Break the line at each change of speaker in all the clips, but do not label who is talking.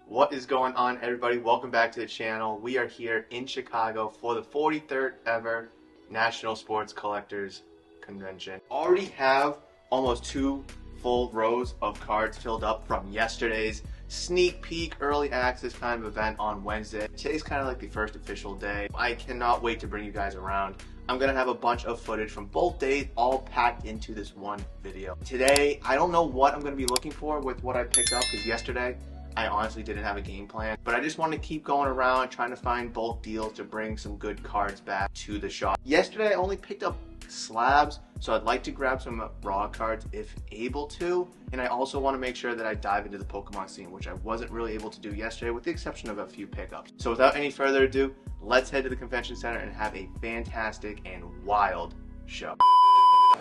What is going on, everybody? Welcome back to the channel. We are here in Chicago for the 43rd ever National Sports Collectors Convention. Already have almost 2 full rows of cards filled up from yesterday's sneak peek early access kind of event on Wednesday. Today's kind of like the first official day. I cannot wait to bring you guys around. I'm gonna have a bunch of footage from both days all packed into this one video. Today, I don't know what I'm gonna be looking for with what I picked up, because yesterday I honestly didn't have a game plan, but I just want to keep going around trying to find bulk deals to bring some good cards back to the shop. Yesterday I only picked up slabs, so I'd like to grab some raw cards if able to, and I also want to make sure that I dive into the Pokemon scene, which I wasn't really able to do yesterday with the exception of a few pickups. So without any further ado, let's head to the convention center and have a fantastic and wild show.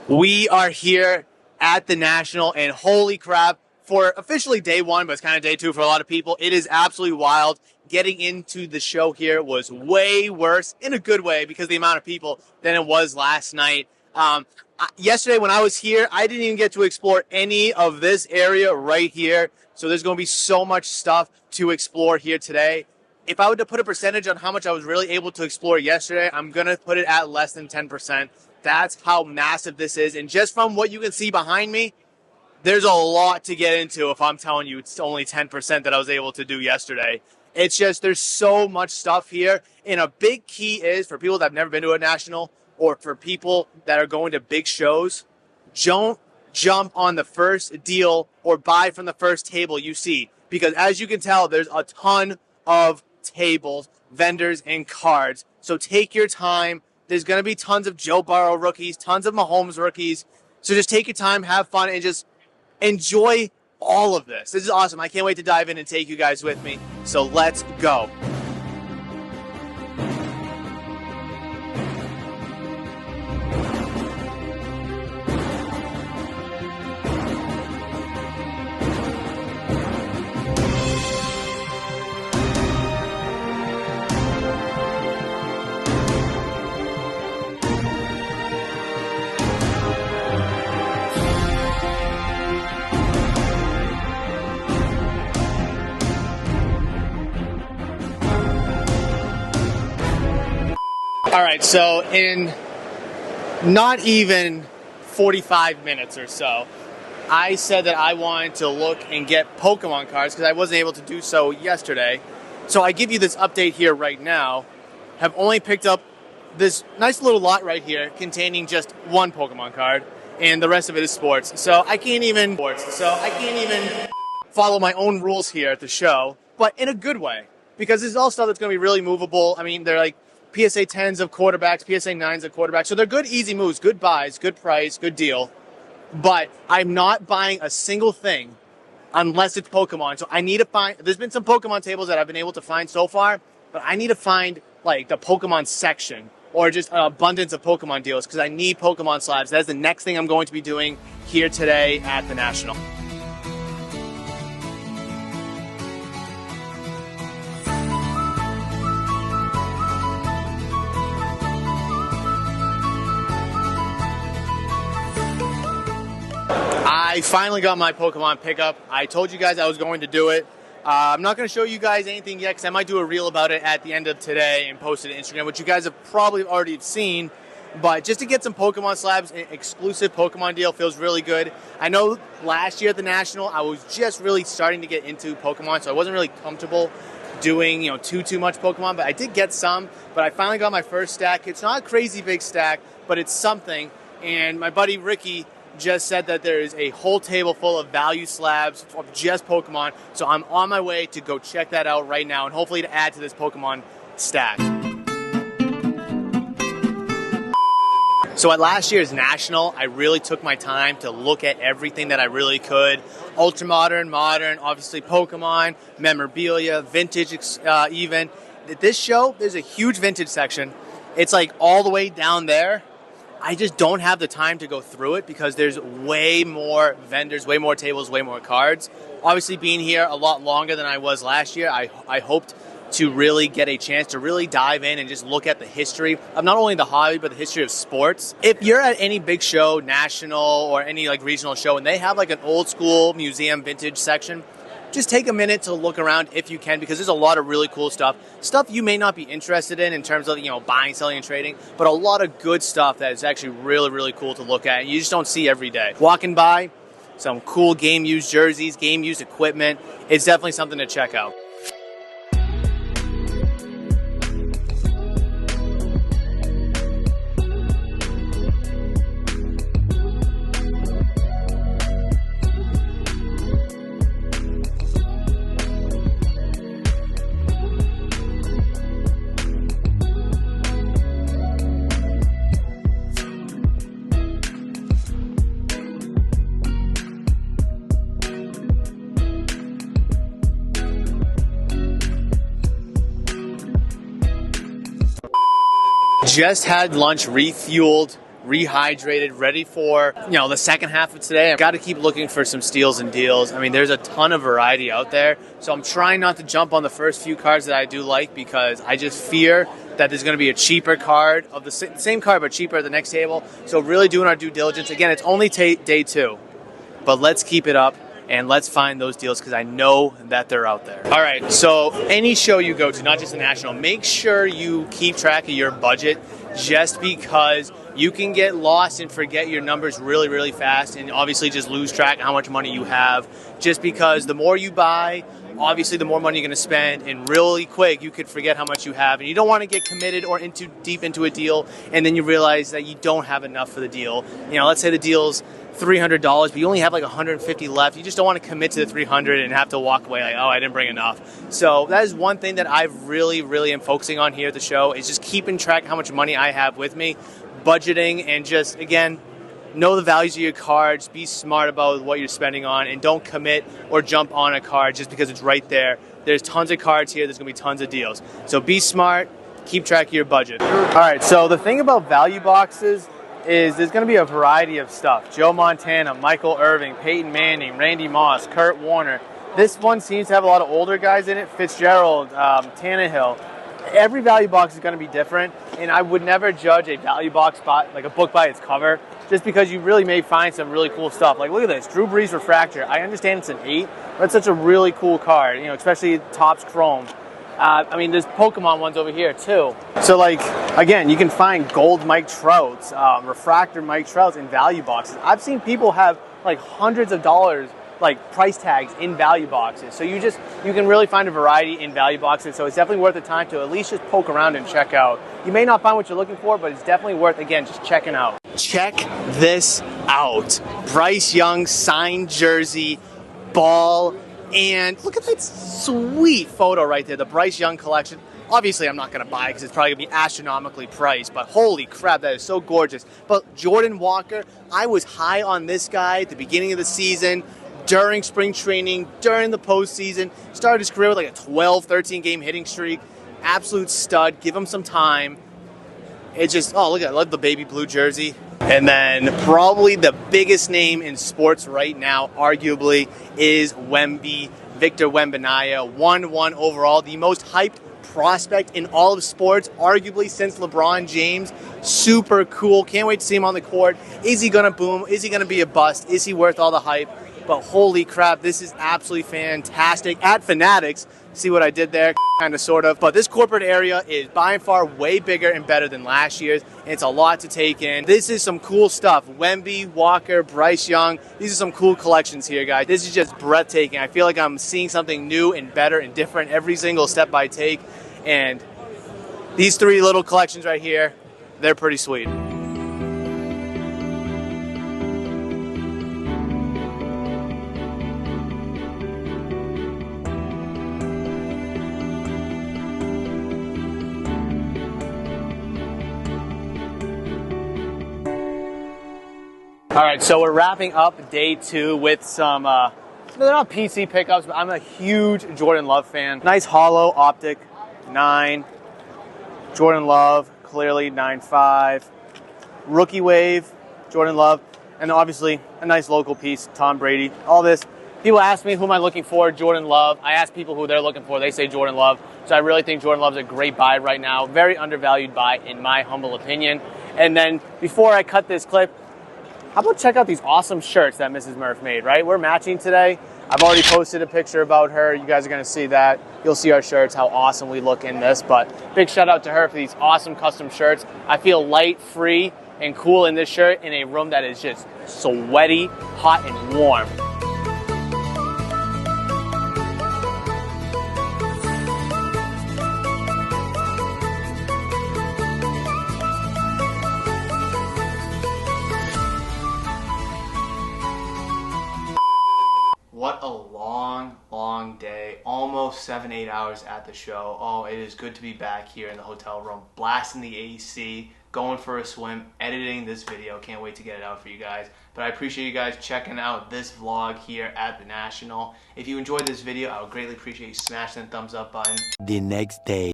We are here at the National, and holy crap, for officially day one, but it's kind of day two for a lot of people. It is absolutely wild. Getting into the show here was way worse, in a good way, because of the amount of people than it was last night. Yesterday when I was here, I didn't even get to explore any of this area right here. So there's going to be so much stuff to explore here today. If I were to put a percentage on how much I was really able to explore yesterday, I'm going to put it at less than 10%. That's how massive this is. And just from what you can see behind me, there's a lot to get into if I'm telling you it's only 10% that I was able to do yesterday. It's just, there's so much stuff here. And a big key is, for people that have never been to a national, or for people that are going to big shows, don't jump on the first deal or buy from the first table you see. Because as you can tell, there's a ton of tables, vendors, and cards. So take your time. There's going to be tons of Joe Burrow rookies, tons of Mahomes rookies. So just take your time, have fun, and just enjoy all of this. This is awesome. I can't wait to dive in and take you guys with me. So let's go. All right, so in not even 45 minutes or so, I said that I wanted to look and get Pokemon cards because I wasn't able to do so yesterday. So I give you this update here right now. Have only picked up this nice little lot right here containing just one Pokemon card, and the rest of it is sports. So I can't even follow my own rules here at the show, but in a good way, because this is all stuff that's going to be really movable. I mean, they're like PSA 10s of quarterbacks, PSA 9s of quarterbacks. So they're good, easy moves, good buys, good price, good deal. But I'm not buying a single thing unless it's Pokemon. So I need to find, there's been some Pokemon tables that I've been able to find so far, but I need to find like the Pokemon section or just an abundance of Pokemon deals because I need Pokemon slabs. That's the next thing I'm going to be doing here today at the National. I finally got my Pokemon pickup. I told you guys I was going to do it. I'm not going to show you guys anything yet because I might do a reel about it at the end of today and post it to Instagram, which you guys have probably already seen. But just to get some Pokemon slabs, an exclusive Pokemon deal feels really good. I know last year at the National, I was just really starting to get into Pokemon, so I wasn't really comfortable doing, too much Pokemon, but I did get some. But I finally got my first stack. It's not a crazy big stack, but it's something. And my buddy Ricky just said that there is a whole table full of value slabs of just Pokemon. So I'm on my way to go check that out right now and hopefully to add to this Pokemon stack. So at last year's National, I really took my time to look at everything that I really could. Ultra modern, modern, obviously Pokemon, memorabilia, vintage even. At this show, there's a huge vintage section. It's like all the way down there. I just don't have the time to go through it because there's way more vendors, way more tables, way more cards. Obviously being here a lot longer than I was last year, I hoped
to really get a chance to really dive in and just look at the history of not only the hobby, but the history of sports. If you're at any big show, national or any like regional show, and they have like an old school museum vintage section, just take a minute to look around if you can, because there's a lot of really cool stuff you may not be interested in terms of, buying, selling, and trading, but a lot of good stuff that is actually really, really cool to look at and you just don't see every day. Walking by some cool game used jerseys, game used equipment, it's definitely something to check out. Just had lunch, refueled, rehydrated, ready for, the second half of today. I've got to keep looking for some steals and deals. I mean, there's a ton of variety out there. So I'm trying not to jump on the first few cards that I do like, because I just fear that there's going to be a cheaper card of the same card, but cheaper at the next table. So really doing our due diligence. Again, it's only day 2, but let's keep it up. And let's find those deals, because I know that they're out there. All right, so any show you go to, not just the national, make sure you keep track of your budget, just because you can get lost and forget your numbers really, really fast, and obviously just lose track of how much money you have, just because the more you buy, obviously the more money you're going to spend, and really quick you could forget how much you have, and you don't want to get committed or deep into a deal, and then you realize that you don't have enough for the deal. Let's say the deal's $300, but you only have like $150 left. You just don't want to commit to the $300 and have to walk away like, oh, I didn't bring enough. So that is one thing that I really, really am focusing on here at the show, is just keeping track of how much money I have with me, budgeting, and just, again, know the values of your cards, be smart about what you're spending on, and don't commit or jump on a card just because it's right there. There's tons of cards here. There's going to be tons of deals. So be smart. Keep track of your budget. All right, so the thing about value boxes is there's going to be a variety of stuff. Joe Montana, Michael Irving, Peyton Manning, Randy Moss, Kurt Warner. This one seems to have a lot of older guys in it. Fitzgerald, Tannehill. Every value box is going to be different, and I would never judge a value box like a book by its cover, just because you really may find some really cool stuff. Like, look at this, Drew Brees Refractor. I understand it's an 8, but it's such a really cool card, especially Topps Chrome. There's Pokemon ones over here too. So again, you can find gold Mike Trouts, refractor Mike Trouts in value boxes. I've seen people have like hundreds of dollars price tags in value boxes. So you can really find a variety in value boxes. So it's definitely worth the time to at least just poke around and check out. You may not find what you're looking for, but it's definitely worth, again, just checking out. Check this out. Bryce Young signed jersey, ball. And look at that sweet photo right there, the Bryce Young collection. Obviously, I'm not going to buy it because it's probably going to be astronomically priced, but holy crap, that is so gorgeous. But Jordan Walker, I was high on this guy at the beginning of the season, during spring training, during the postseason. Started his career with like a 12, 13-game hitting streak. Absolute stud. Give him some time. It's just, I love the baby blue jersey. And then probably the biggest name in sports right now, arguably, is Wemby, Victor Wembanyama, 1-1 overall, the most hyped prospect in all of sports, arguably since LeBron James. Super cool. Can't wait to see him on the court. Is he going to boom? Is he going to be a bust? Is he worth all the hype? But holy crap, this is absolutely fantastic. At Fanatics, see what I did there? Kind of, sort of. But this corporate area is by and far way bigger and better than last year's. And it's a lot to take in. This is some cool stuff. Wemby, Walker, Bryce Young. These are some cool collections here, guys. This is just breathtaking. I feel like I'm seeing something new and better and different every single step I take. And these 3 little collections right here, they're pretty sweet. All right, so we're wrapping up day 2 with some, they're not PC pickups, but I'm a huge Jordan Love fan. Nice hollow optic, 9. Jordan Love, clearly 9.5. Rookie wave, Jordan Love. And obviously a nice local piece, Tom Brady. All this. people ask me who am I looking for, Jordan Love. I ask people who they're looking for, they say Jordan Love. So I really think Jordan Love's a great buy right now. Very undervalued buy in my humble opinion. And then before I cut this clip, how about check out these awesome shirts that Mrs. Murph made, right? We're matching today. I've already posted a picture about her. You guys are going to see that. You'll see our shirts, how awesome we look in this. But big shout out to her for these awesome custom shirts. I feel light, free, and cool in this shirt in a room that is just sweaty, hot, and warm.
What a long day. Almost 7-8 hours at the show. Oh, it is good to be back here in the hotel room, blasting the AC, going for a swim, editing this video. Can't wait to get it out for you guys. But I appreciate you guys checking out this vlog here at the National. If you enjoyed this video, I would greatly appreciate you smashing the thumbs up button.
The next day.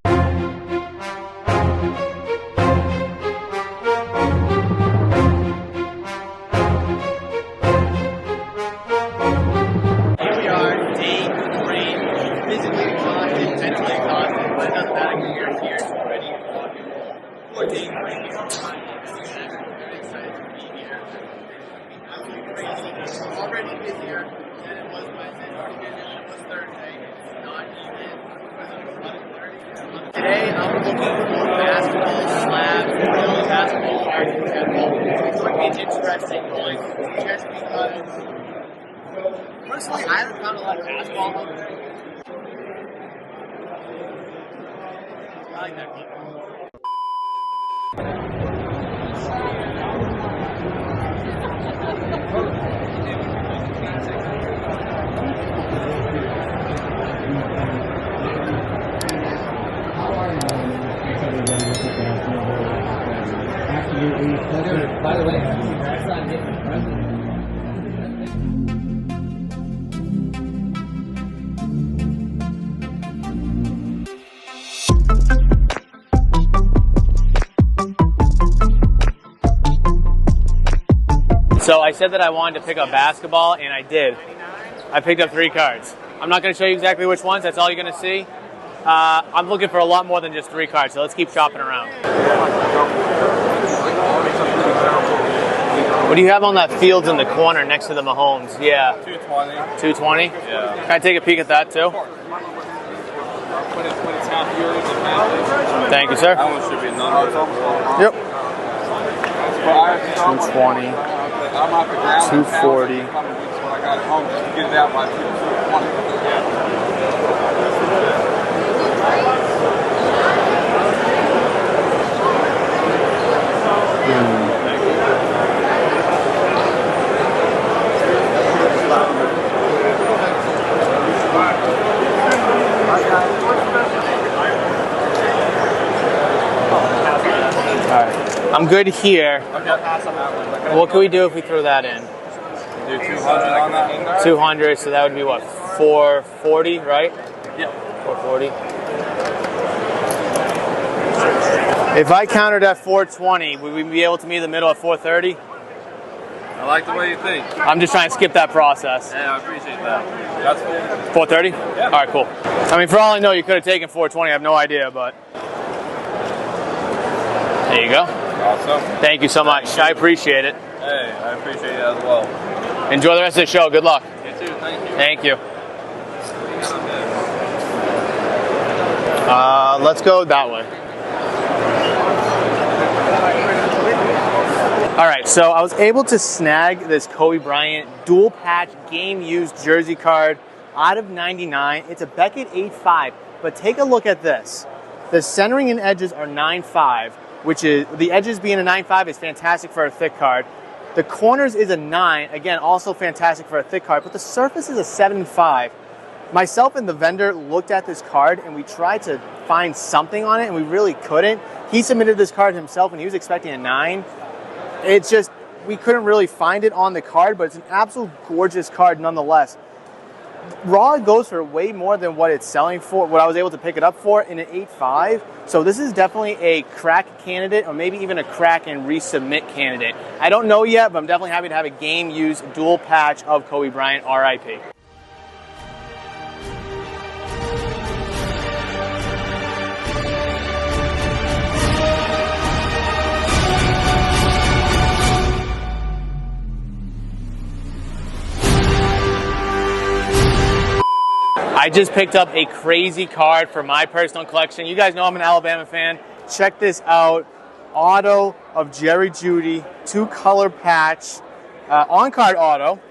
Already busier than it was Wednesday, it was Thursday. It's not even. Today I'm looking for basketball slabs, real basketball cards, it's going to be an interesting one just because personally I haven't found a lot of basketball. I like that clip.
By the way, congrats on getting the present.
So I said that I wanted to pick up basketball, and I did. I picked up 3 cards. I'm not going to show you exactly which ones. That's all you're going to see. I'm looking for a lot more than just 3 cards, so let's keep shopping around. What do you have on that Fields in the corner next to the Mahomes? Yeah.
220.
220?
Yeah.
Can I take a peek at that too?
When it's half yours and half.
Thank you, sir.
That one should be another.
Yep. 220. 240.
When I got it home, just to get it out by 220.
I'm good here. What can we do if we throw that in?
Do 200 on that?
200, so that would be what? 440, right?
Yeah.
440. If I countered at 420, would we be able to meet in the middle at 430?
I like the way you think.
I'm just trying to skip that process.
Yeah, I appreciate that. That's cool.
430?
Yeah.
All right, cool. I mean, for all I know, you could have taken 420. I have no idea, but there you go.
Awesome.
Thank you so much. I appreciate it.
Hey, I appreciate it as well.
Enjoy the rest of the show. Good luck.
You too. Thank you.
Thank you. Let's go that way. All right, so I was able to snag this Kobe Bryant dual patch game used jersey card out of 99. It's a Beckett 8.5, but take a look at this. The centering and edges are 9.5, which is, the edges being a 9.5 is fantastic for a thick card. The corners is a 9, again, also fantastic for a thick card, but the surface is a 7.5. Myself and the vendor looked at this card and we tried to find something on it and we really couldn't. He submitted this card himself and he was expecting a 9. It's just, we couldn't really find it on the card, but it's an absolute gorgeous card nonetheless. Raw goes for way more than what it's selling for, what I was able to pick it up for in an 8.5. So this is definitely a crack candidate or maybe even a crack and resubmit candidate. I don't know yet, but I'm definitely happy to have a game used dual patch of Kobe Bryant, RIP. I just picked up a crazy card for my personal collection. You guys know I'm an Alabama fan. Check this out. Auto of Jerry Jeudy, 2-color patch, on-card auto.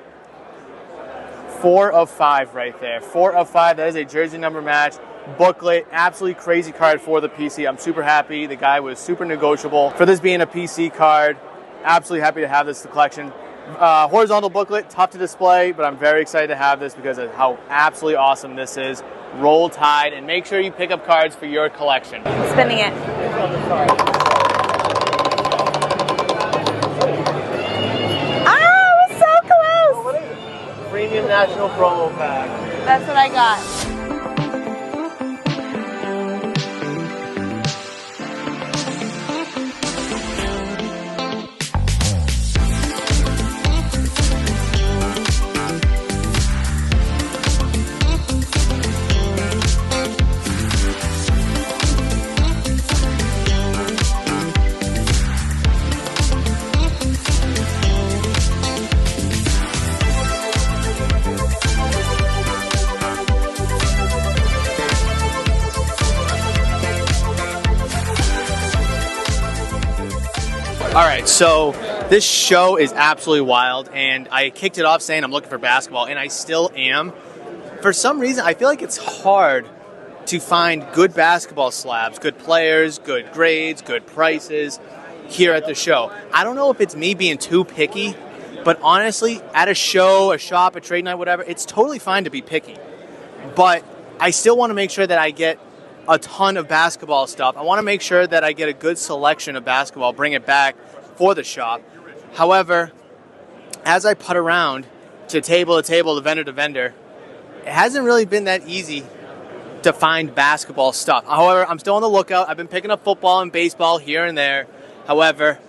4 of 5 right there. 4 of 5. That is a jersey number match. Booklet, absolutely crazy card for the PC. I'm super happy. The guy was super negotiable. For this being a PC card, absolutely happy to have this in the collection. Horizontal booklet, tough to display, but I'm very excited to have this because of how absolutely awesome this is. Roll Tide, and make sure you pick up cards for your collection.
Spinning it. Ah, it was so close!
What is it? Premium National Promo Pack.
That's what I got.
All right, so this show is absolutely wild, and I kicked it off saying I'm looking for basketball, and I still am. For some reason, I feel like it's hard to find good basketball slabs, good players, good grades, good prices here at the show. I don't know if it's me being too picky, but honestly, at a show, a shop, a trade night, whatever, it's totally fine to be picky. But I still want to make sure that I get a ton of basketball stuff. I want to make sure that I get a good selection of basketball, bring it back for the shop. However, as I put around to table to table, to vendor, it hasn't really been that easy to find basketball stuff. However, I'm still on the lookout. I've been picking up football and baseball here and there. However,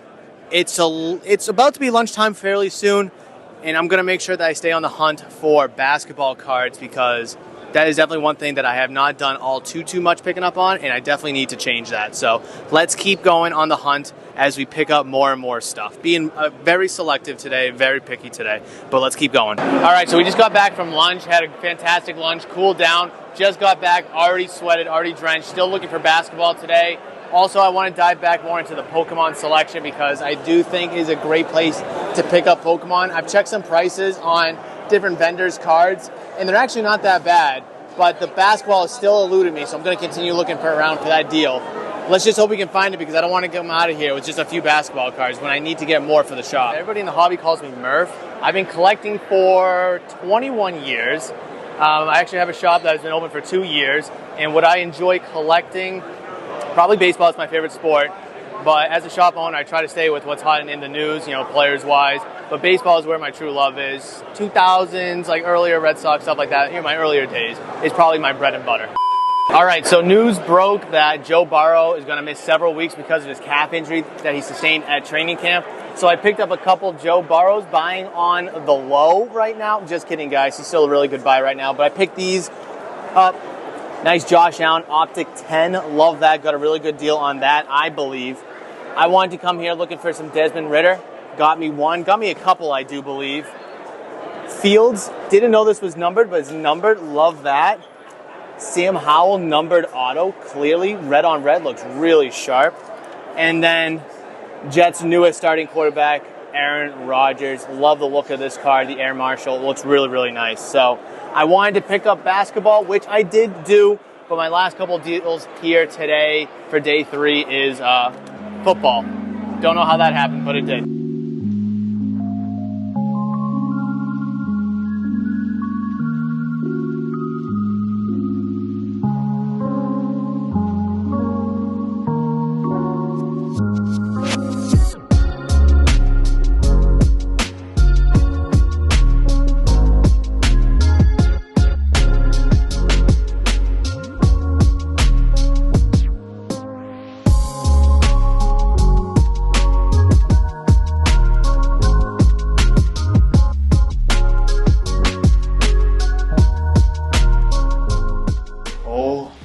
it's about to be lunchtime fairly soon, and I'm going to make sure that I stay on the hunt for basketball cards because that is definitely one thing that I have not done all too much picking up on, and I definitely need to change that. So let's keep going on the hunt as we pick up more and more stuff. Being very selective today, very picky today, but let's keep going. All right, so we just got back from lunch, had a fantastic lunch, cooled down, just got back, already sweated, already drenched, still looking for basketball today. Also, I want to dive back more into the Pokemon selection because I do think it is a great place to pick up Pokemon. I've checked some prices on different vendors' cards, and they're actually not that bad, but the basketball is still eluding me, so I'm going to continue looking around for that deal. Let's just hope we can find it because I don't want to get them out of here with just a few basketball cards when I need to get more for the shop. Everybody in the hobby calls me Murph. I've been collecting for 21 years. I actually have a shop that has been open for 2 years, and what I enjoy collecting, probably baseball is my favorite sport, but as a shop owner, I try to stay with what's hot in the news, players-wise. But baseball is where my true love is. 2000s, like earlier Red Sox, stuff like that, my earlier days, is probably my bread and butter. All right, so news broke that Joe Burrow is going to miss several weeks because of his calf injury that he sustained at training camp. So I picked up a couple Joe Burrows, buying on the low right now. Just kidding, guys. He's still a really good buy right now. But I picked these up. Nice Josh Allen Optic 10. Love that. Got a really good deal on that, I believe. I wanted to come here looking for some Desmond Ridder. Got me one. Got me a couple, I do believe. Fields. Didn't know this was numbered, but it's numbered. Love that. Sam Howell numbered auto. Clearly, red on red. Looks really sharp. And then Jets' newest starting quarterback, Aaron Rodgers. Love the look of this card. The Air Marshal. Looks really, really nice. So I wanted to pick up basketball, which I did do. But my last couple deals here today for day 3 is football. Don't know how that happened, but it did.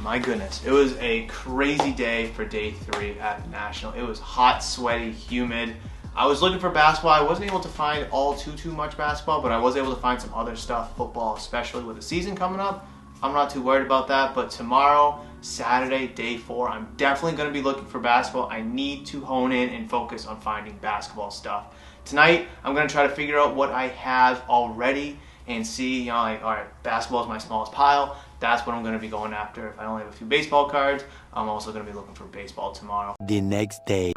My goodness, it was a crazy day for day 3 at National. It was hot, sweaty, humid. I was looking for basketball. I wasn't able to find all too much basketball, but I was able to find some other stuff, football, especially with the season coming up. I'm not too worried about that, but tomorrow, Saturday, day 4, I'm definitely going to be looking for basketball. I need to hone in and focus on finding basketball stuff. Tonight, I'm going to try to figure out what I have already and see, you know, like, all right, basketball is my smallest pile. That's what I'm going to be going after. If I only have a few baseball cards, I'm also going to be looking for baseball tomorrow.
The next day.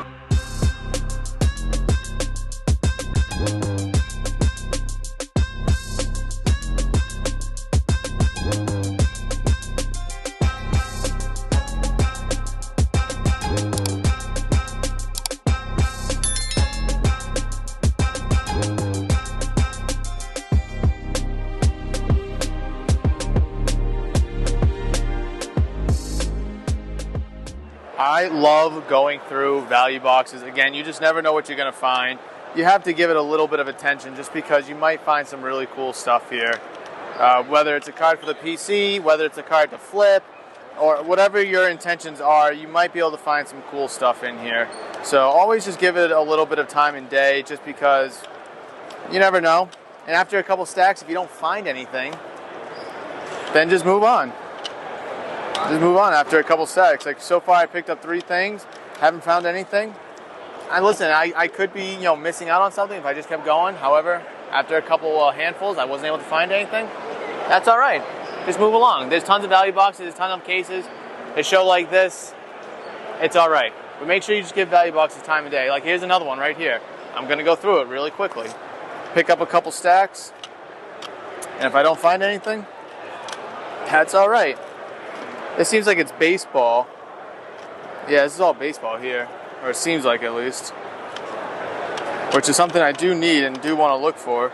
I love going through value boxes. Again, you just never know what you're going to find. You have to give it a little bit of attention just because you might find some really cool stuff here. Whether it's a card for the PC, whether it's a card to flip, or whatever your intentions are, you might be able to find some cool stuff in here. So always just give it a little bit of time and day just because you never know. And after a couple stacks, if you don't find anything, then just move on. Just move on after a couple stacks. Like so far I picked up 3 things, haven't found anything. And listen, I could be, you know, missing out on something if I just kept going. However, after a couple handfuls, I wasn't able to find anything. That's all right. Just move along. There's tons of value boxes, there's tons of cases. A show like this, it's all right. But make sure you just give value boxes time of day. Like here's another one right here. I'm gonna go through it really quickly. Pick up a couple stacks, and if I don't find anything, that's all right. This seems like it's baseball. Yeah, this is all baseball here. Or it seems like at least. Which is something I do need and do want to look for.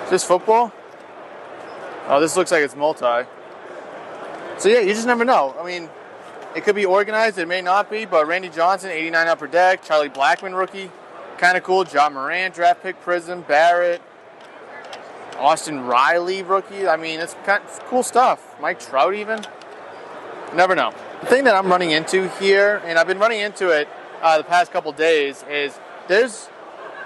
Is this football? Oh, this looks like it's multi. So yeah, you just never know. I mean, it could be organized, it may not be, but Randy Johnson, 89 upper deck, Charlie Blackmon rookie, kind of cool. John Moran, draft pick, Prism, Barrett, Austin Riley rookie. I mean, it's kind of cool stuff. Mike Trout even. Never know. The thing that I'm running into here, and I've been running into it the past couple days, is there's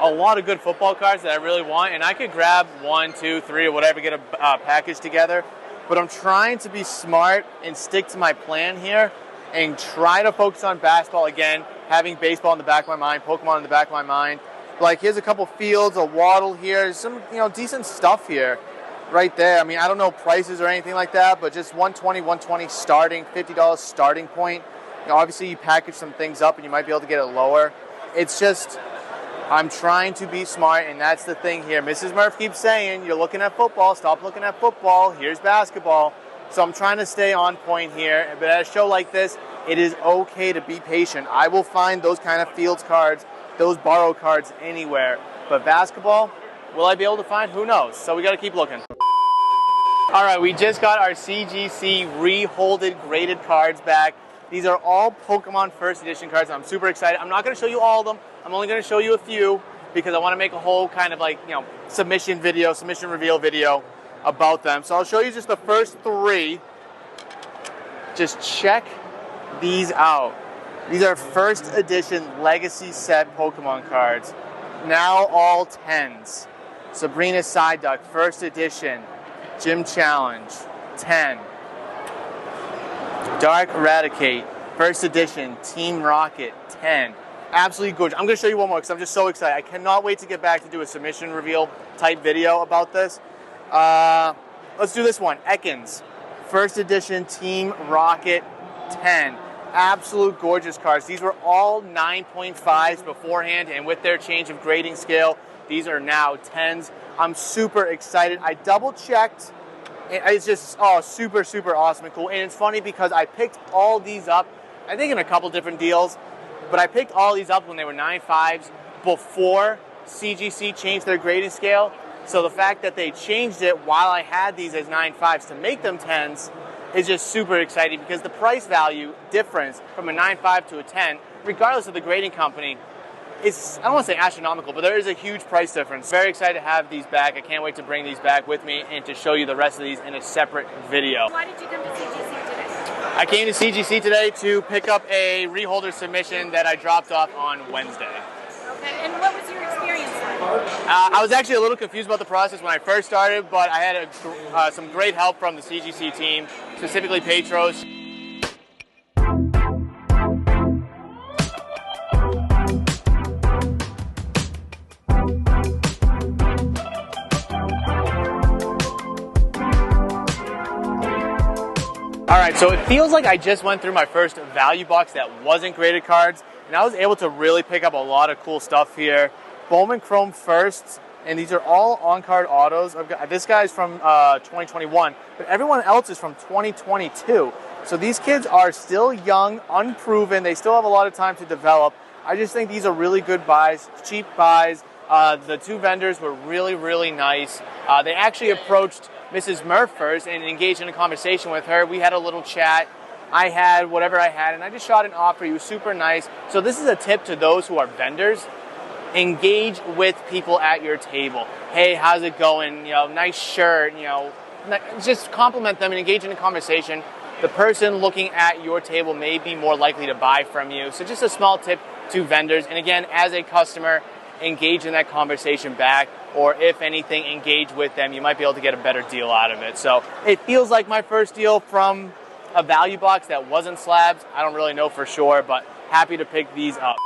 a lot of good football cards that I really want, and I could grab 1, 2, 3, or whatever, get a package together. But I'm trying to be smart and stick to my plan here and try to focus on basketball again, having baseball in the back of my mind, Pokemon in the back of my mind. Like, here's a couple Fields, a Waddle here. There's some, you know, decent stuff here right there. I mean, I don't know prices or anything like that, but just $120 starting, $50 starting point. You know, obviously, you package some things up and you might be able to get it lower. It's just, I'm trying to be smart, and that's the thing here. Mrs. Murph keeps saying, you're looking at football, stop looking at football, here's basketball. So I'm trying to stay on point here, but at a show like this, it is okay to be patient. I will find those kind of Fields cards, those borrow cards anywhere. But basketball, will I be able to find? Who knows? So we got to keep looking. All right, we just got our CGC reholded graded cards back. These are all Pokemon First Edition cards. I'm super excited. I'm not going to show you all of them. I'm only going to show you a few because I want to make a whole kind of like, you know, submission reveal video about them. So I'll show you just the first 3. Just check these out. These are First Edition Legacy Set Pokemon cards. Now all 10s. Sabrina Psyduck, First Edition. Gym Challenge, 10. Dark Eradicate, First Edition. Team Rocket, 10. Absolutely gorgeous. I'm going to show you one more because I'm just so excited. I cannot wait to get back to do a submission reveal type video about this. Let's do this one. Ekans, First Edition. Team Rocket, 10. Absolute gorgeous cards. These were all 9.5s beforehand, and with their change of grading scale, these are now 10s. I'm super excited. I double checked. It's just, oh, super, super awesome and cool. And it's funny because I picked all these up, I think in a couple different deals, but I picked all these up when they were 9.5s before CGC changed their grading scale. So the fact that they changed it while I had these as 9.5s to make them 10s is just super exciting because the price value difference from a 9.5 to a 10, regardless of the grading company, is, I don't want to say astronomical, but there is a huge price difference. Very excited to have these back. I can't wait to bring these back with me and to show you the rest of these in a separate video.
Why did you come to CGC today?
I came to CGC today to pick up a reholder submission that I dropped off on Wednesday.
Okay, and what was your experience like?
I was actually a little confused about the process when I first started, but I had some great help from the CGC team, specifically Petros. All right, so it feels like I just went through my first value box that wasn't graded cards, and I was able to really pick up a lot of cool stuff here. Bowman Chrome firsts, and these are all on-card autos. This guy's from 2021, but everyone else is from 2022. So these kids are still young, unproven. They still have a lot of time to develop. I just think these are really good buys, cheap buys. The two vendors were really, really nice. They actually approached Mrs. Murph first and engaged in a conversation with her. We had a little chat. I had whatever I had, and I just shot an offer. He was super nice. So this is a tip to those who are vendors. Engage with people at your table. Hey, how's it going? You know, nice shirt. You know, just compliment them and engage in a conversation. The person looking at your table may be more likely to buy from you. So just a small tip to vendors. And again, as a customer, engage in that conversation back, or if anything, engage with them. You might be able to get a better deal out of it. So it feels like my first deal from a value box that wasn't slabs. I don't really know for sure, but happy to pick these up.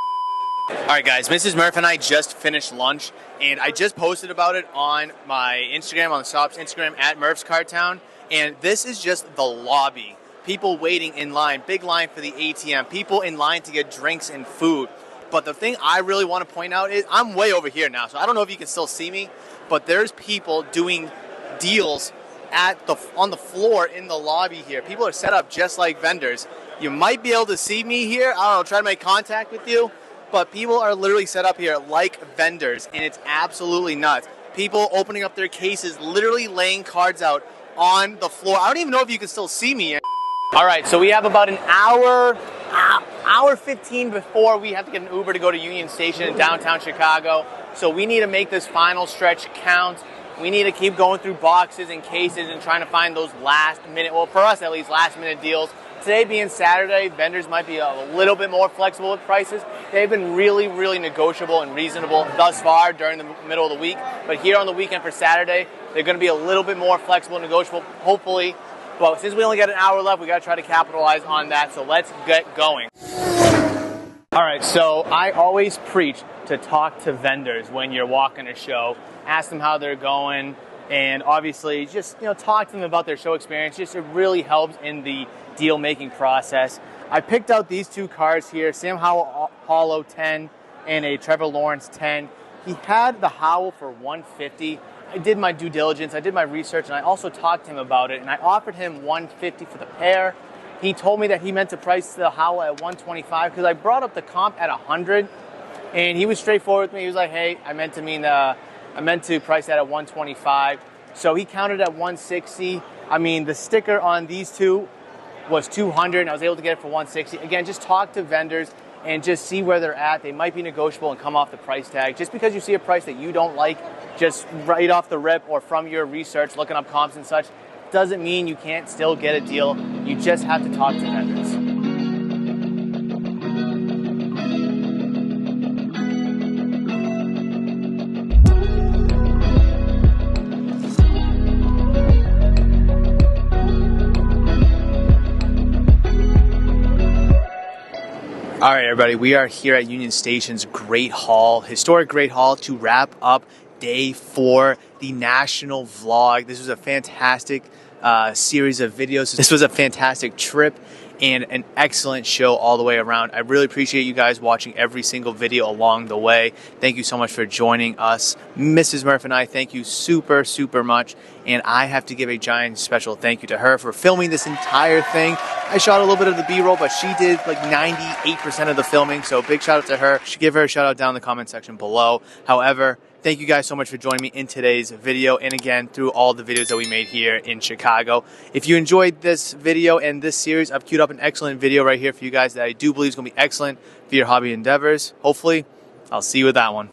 All right, guys, Mrs. Murph and I just finished lunch, and I just posted about it on my Instagram, on the shop's Instagram, at Murph's Cartown, and this is just the lobby. People waiting in line, big line for the ATM, people in line to get drinks and food. But the thing I really want to point out is I'm way over here now, so I don't know if you can still see me, but there's people doing deals on the floor in the lobby here. People are set up just like vendors. You might be able to see me here. I don't know, try to make contact with you. But people are literally set up here like vendors, and it's absolutely nuts. People opening up their cases, literally laying cards out on the floor. I don't even know if you can still see me. All right, so we have about an hour 15 before we have to get an Uber to go to Union Station in downtown Chicago. So we need to make this final stretch count. We need to keep going through boxes and cases and trying to find those last minute, well, for us at least, last minute deals. Today being Saturday, vendors might be a little bit more flexible with prices. They've been really, really negotiable and reasonable thus far during the middle of the week. But here on the weekend for Saturday, they're going to be a little bit more flexible and negotiable, hopefully. But since we only got an hour left, we got to try to capitalize on that. So let's get going. All right, so I always preach to talk to vendors when you're walking a show. Ask them how they're going, and obviously just talk to them about their show experience. Just it really helps in the deal making process. I picked out these two cars here, Sam Howell Hollow 10 and a Trevor Lawrence 10. He had the Howell for $150. I did my due diligence, I did my research, and I also talked to him about it, and I offered him $150 for the pair. He told me that he meant to price the Howell at $125 because I brought up the comp at $100, and he was straightforward with me. He was like, "Hey, I meant to price that at $125." So he counted at $160. I mean, the sticker on these two was $200, and I was able to get it for $160. Again, just talk to vendors and just see where they're at. They might be negotiable and come off the price tag. Just because you see a price that you don't like, just right off the rip or from your research, looking up comps and such, doesn't mean you can't still get a deal. You just have to talk to vendors. All right, everybody, we are here at Union Station's Great Hall, historic Great Hall, to wrap up day 4, the national vlog. This was a fantastic series of videos. This was a fantastic trip and an excellent show all the way around. I really appreciate you guys watching every single video along the way. Thank you so much for joining us. Mrs. Murph and I thank you super, super much. And I have to give a giant special thank you to her for filming this entire thing. I shot a little bit of the B-roll, but she did like 98% of the filming. So big shout out to her. Give her a shout out down in the comment section below. However, thank you guys so much for joining me in today's video, and again, through all the videos that we made here in Chicago. If you enjoyed this video and this series, I've queued up an excellent video right here for you guys that I do believe is going to be excellent for your hobby endeavors. Hopefully, I'll see you with that one.